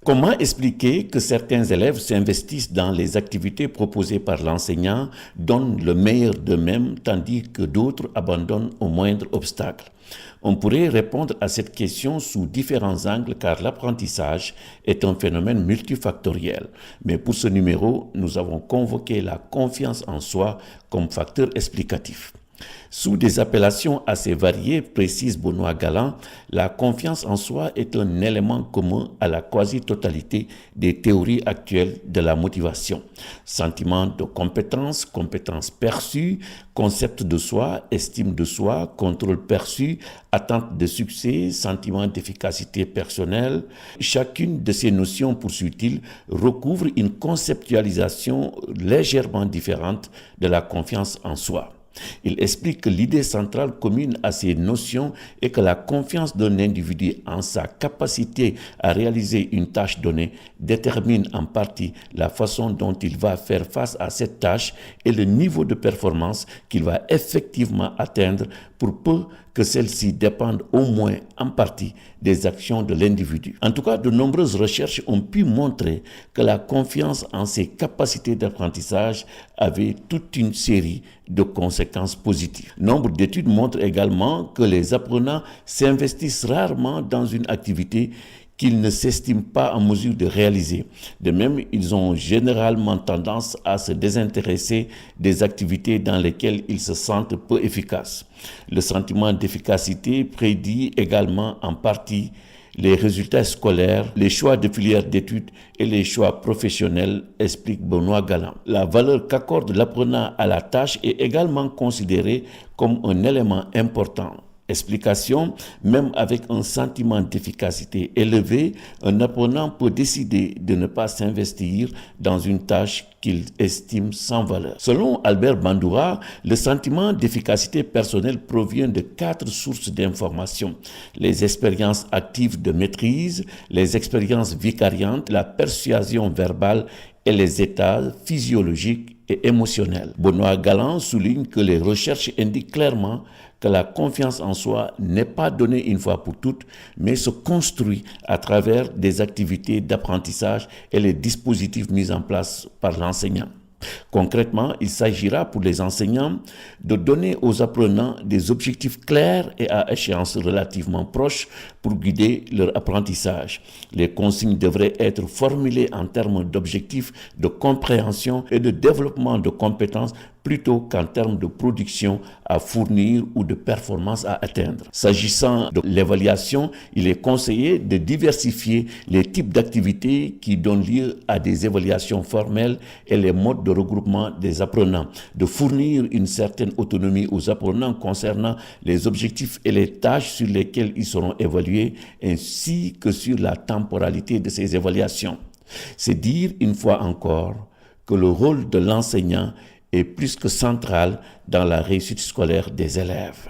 Comment expliquer que certains élèves s'investissent dans les activités proposées par l'enseignant, donnent le meilleur d'eux-mêmes, tandis que d'autres abandonnent au moindre obstacle? On pourrait répondre à cette question sous différents angles car l'apprentissage est un phénomène multifactoriel. Mais pour ce numéro, nous avons convoqué la confiance en soi comme facteur explicatif. Sous des appellations assez variées, précise Benoît Galland, la confiance en soi est un élément commun à la quasi-totalité des théories actuelles de la motivation. Sentiment de compétence, compétence perçue, concept de soi, estime de soi, contrôle perçu, attente de succès, sentiment d'efficacité personnelle. Chacune de ces notions, poursuit-il, recouvre une conceptualisation légèrement différente de la confiance en soi. Il explique que l'idée centrale commune à ces notions est que la confiance d'un individu en sa capacité à réaliser une tâche donnée détermine en partie la façon dont il va faire face à cette tâche et le niveau de performance qu'il va effectivement atteindre pour peu que celle-ci dépende au moins en partie des actions de l'individu. En tout cas, de nombreuses recherches ont pu montrer que la confiance en ses capacités d'apprentissage avait toute une série de conséquences positives. Nombre d'études montrent également que les apprenants s'investissent rarement dans une activité qu'ils ne s'estiment pas en mesure de réaliser. De même, ils ont généralement tendance à se désintéresser des activités dans lesquelles ils se sentent peu efficaces. Le sentiment d'efficacité prédit également en partie les résultats scolaires, les choix de filières d'études et les choix professionnels, explique Benoît Galland. La valeur qu'accorde l'apprenant à la tâche est également considérée comme un élément important. Explication, même avec un sentiment d'efficacité élevé, un apprenant peut décider de ne pas s'investir dans une tâche qu'il estime sans valeur. Selon Albert Bandura, le sentiment d'efficacité personnelle provient de 4 sources d'information: les expériences actives de maîtrise, les expériences vicariantes, la persuasion verbale et les états physiologiques et émotionnels. Benoît Galland souligne que les recherches indiquent clairement que la confiance en soi n'est pas donnée une fois pour toutes, mais se construit à travers des activités d'apprentissage et les dispositifs mis en place par l'enseignant. Concrètement, il s'agira pour les enseignants de donner aux apprenants des objectifs clairs et à échéance relativement proche pour guider leur apprentissage. Les consignes devraient être formulées en termes d'objectifs de compréhension et de développement de compétences plutôt qu'en termes de production à fournir ou de performance à atteindre. S'agissant de l'évaluation, il est conseillé de diversifier les types d'activités qui donnent lieu à des évaluations formelles et les modes de regroupement des apprenants, de fournir une certaine autonomie aux apprenants concernant les objectifs et les tâches sur lesquelles ils seront évalués, ainsi que sur la temporalité de ces évaluations. C'est dire une fois encore que le rôle de l'enseignant est plus que central dans la réussite scolaire des élèves.